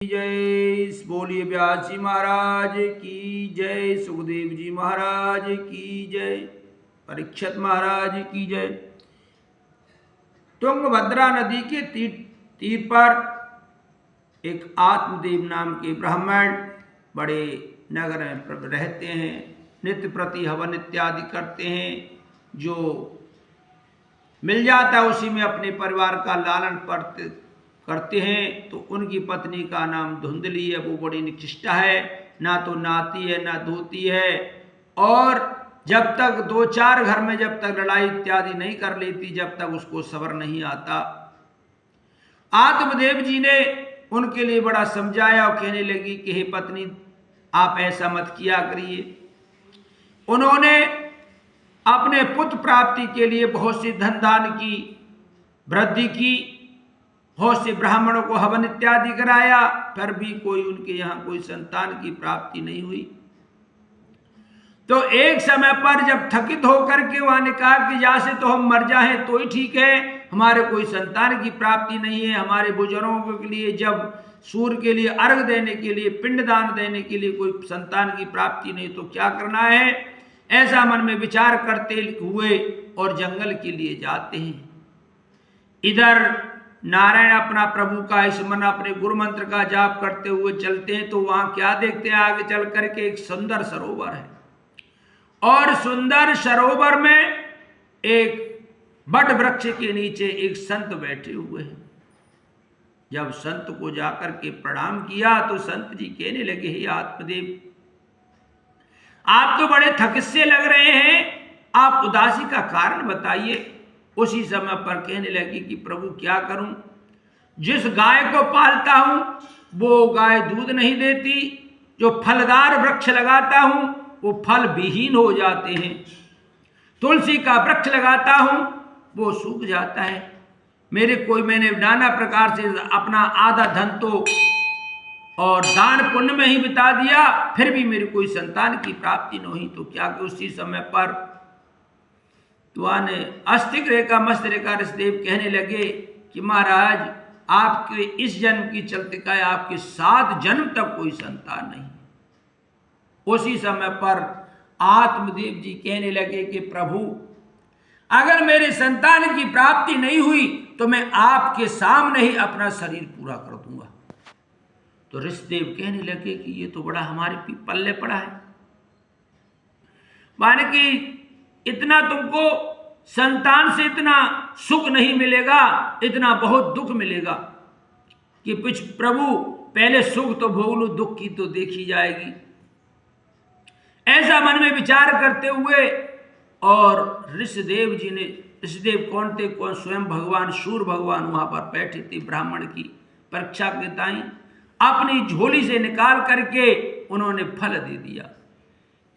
जय। बोलिए व्यास जी महाराज की जय, सुखदेव जी महाराज की जय, परीक्षित महाराज की जय। तुंगभद्रा नदी के तीर पर एक आत्मदेव नाम के ब्राह्मण बड़े नगर में रहते हैं। नित्य प्रति हवन इत्यादि करते हैं। जो मिल जाता है उसी में अपने परिवार का लालन करते हैं। तो उनकी पत्नी का नाम धुंधली है। वो बड़ी निकृष्टा है, ना तो नहाती है ना धोती है। और जब तक 2-4 घर में जब तक लड़ाई इत्यादि नहीं कर लेती, जब तक उसको सब्र नहीं आता। आत्मदेव जी ने उनके लिए बड़ा समझाया और कहने लगी कि हे पत्नी, आप ऐसा मत किया करिए। उन्होंने अपने पुत्र प्राप्ति के लिए बहुत सी धन दान की वृद्धि की, बहुत से ब्राह्मणों को हवन इत्यादि कराया, फिर भी कोई उनके यहाँ कोई संतान की प्राप्ति नहीं हुई। तो एक समय पर जब थकित होकर के वहां ने कहा कि या से तो हम मर जाएं तो ही ठीक है, हमारे कोई संतान की प्राप्ति नहीं है। हमारे बुजुर्गों के लिए जब सूर्य के लिए अर्घ देने के लिए, पिंडदान देने के लिए कोई संतान की प्राप्ति नहीं, तो क्या करना है। ऐसा मन में विचार करते हुए और जंगल के लिए जाते हैं। इधर नारायण अपना प्रभु का स्मरण, अपने गुरु मंत्र का जाप करते हुए चलते हैं। तो वहां क्या देखते हैं, आगे चल करके एक सुंदर सरोवर है। और सुंदर सरोवर में एक बट वृक्ष के नीचे एक संत बैठे हुए हैं। जब संत को जाकर के प्रणाम किया तो संत जी कहने लगे, हे आत्मदेव, आप तो बड़े थकित से लग रहे हैं, आप उदासी का कारण बताइए। उसी समय पर कहने लगी कि प्रभु क्या करूं, जिस गाय को पालता हूं वो गाय दूध नहीं देती, जो फलदार वृक्ष लगाता हूं वो फल विहीन हो जाते हैं, तुलसी का वृक्ष लगाता हूं वो सूख जाता है। मैंने नाना प्रकार से अपना आधा धन तो और दान पुण्य में ही बिता दिया, फिर भी मेरी कोई संतान की प्राप्ति नहीं हुई। तो क्या कि उसी समय पर ने अस्तिक रेखा मस्त रेखा ऋषिदेव कहने लगे कि महाराज, आपके इस जन्म की चलते का आपके 7 जन्म तक कोई संतान नहीं। उसी समय पर आत्मदेव जी कहने लगे कि प्रभु, अगर मेरे संतान की प्राप्ति नहीं हुई तो मैं आपके सामने ही अपना शरीर पूरा कर दूंगा। तो ऋषिदेव कहने लगे कि ये तो बड़ा हमारे पल्ले पड़ा है, माने कि इतना तुमको संतान से इतना सुख नहीं मिलेगा, इतना बहुत दुख मिलेगा कि कुछ प्रभु पहले सुख तो भोग लो, दुख की तो देखी जाएगी। ऐसा मन में विचार करते हुए और ऋषिदेव जी ने, ऋषिदेव कौन थे, कौन स्वयं भगवान सूर्य भगवान वहां पर बैठे थे। ब्राह्मण की परीक्षा के ताई अपनी झोली से निकाल करके उन्होंने फल दे दिया।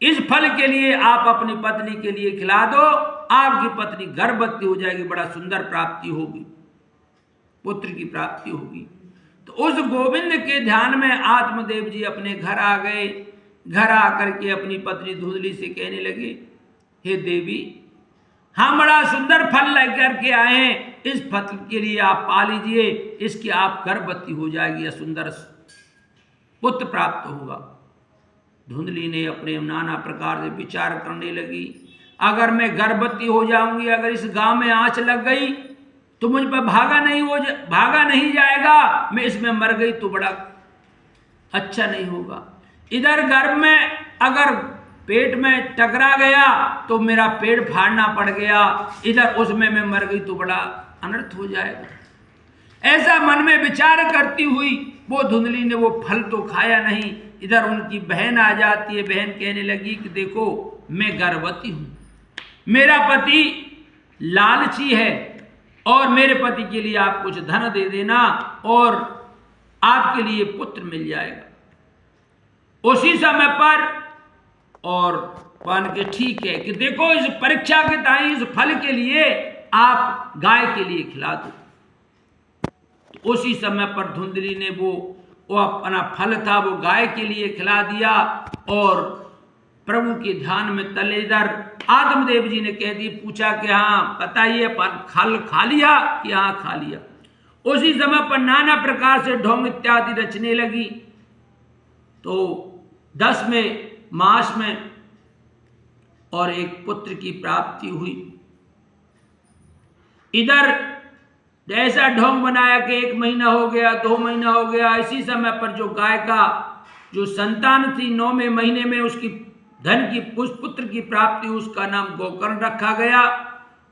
इस फल के लिए आप अपनी पत्नी के लिए खिला दो, आपकी पत्नी गर्भवती हो जाएगी, बड़ा सुंदर प्राप्ति होगी, पुत्र की प्राप्ति होगी। तो उस गोविंद के ध्यान में आत्मदेव जी अपने घर आ गए। घर आकर के अपनी पत्नी धुंधली से कहने लगे, हे देवी, हम बड़ा सुंदर फल लेकर के आए हैं, इस फल के लिए आप पा लीजिए, इसकी आप गर्भवती हो जाएगी या सुंदर पुत्र प्राप्त होगा। धुंधली ने अपने नाना प्रकार से विचार करने लगी, अगर मैं गर्भवती हो जाऊंगी, अगर इस गांव में आंच लग गई तो मुझ पर भागा नहीं जाएगा, मैं इसमें मर गई तो बड़ा अच्छा नहीं होगा। इधर गर्भ में अगर पेट में टकरा गया तो मेरा पेट फाड़ना पड़ गया, इधर उसमें मैं मर गई तो बड़ा अनर्थ हो जाएगा। ऐसा मन में विचार करती हुई वो धुंधली ने वो फल तो खाया नहीं। इधर उनकी बहन आ जाती है। बहन कहने लगी कि देखो, मैं गर्भवती हूं, मेरा पति लालची है और मेरे पति के लिए आप कुछ धन दे देना और आपके लिए पुत्र मिल जाएगा। उसी समय पर और मान के ठीक है कि देखो, इस परीक्षा के ताई इस फल के लिए आप गाय के लिए खिला दो। तो उसी समय पर धुंधली ने वो अपना फल था वो गाय के लिए खिला दिया और प्रभु के ध्यान में तले। इधर आत्मदेव जी ने कह दी, पूछा कि हाँ बताइए, फल खा लिया कि हाँ खा लिया। उसी समय पर नाना प्रकार से ढोंग इत्यादि रचने लगी। तो 10वें मास में और एक पुत्र की प्राप्ति हुई। इधर ऐसा ढोंग बनाया कि 1 महीना हो गया, 2 महीना हो गया। इसी समय पर जो गाय का जो संतान थी 9वें महीने में उसकी धन की पुत्र की प्राप्ति, उसका नाम गोकर्ण रखा गया।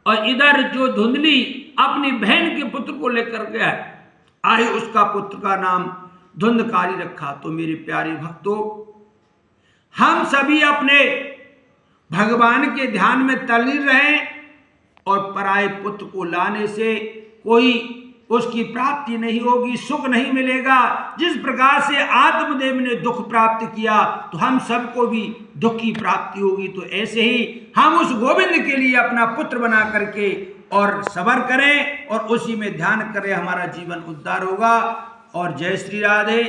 और इधर जो धुंधली अपनी बहन के पुत्र को लेकर गया आए, उसका पुत्र का नाम धुंधकारी रखा। तो मेरे प्यारे भक्तों, हम सभी अपने भगवान के ध्यान में तल्लीन रहें और पराये पुत्र को लाने से कोई उसकी प्राप्ति नहीं होगी, सुख नहीं मिलेगा। जिस प्रकार से आत्मदेव ने दुख प्राप्त किया तो हम सबको भी दुख की प्राप्ति होगी। तो ऐसे ही हम उस गोविंद के लिए अपना पुत्र बना करके और सबर करें और उसी में ध्यान करें, हमारा जीवन उद्धार होगा। और जय श्री राधे।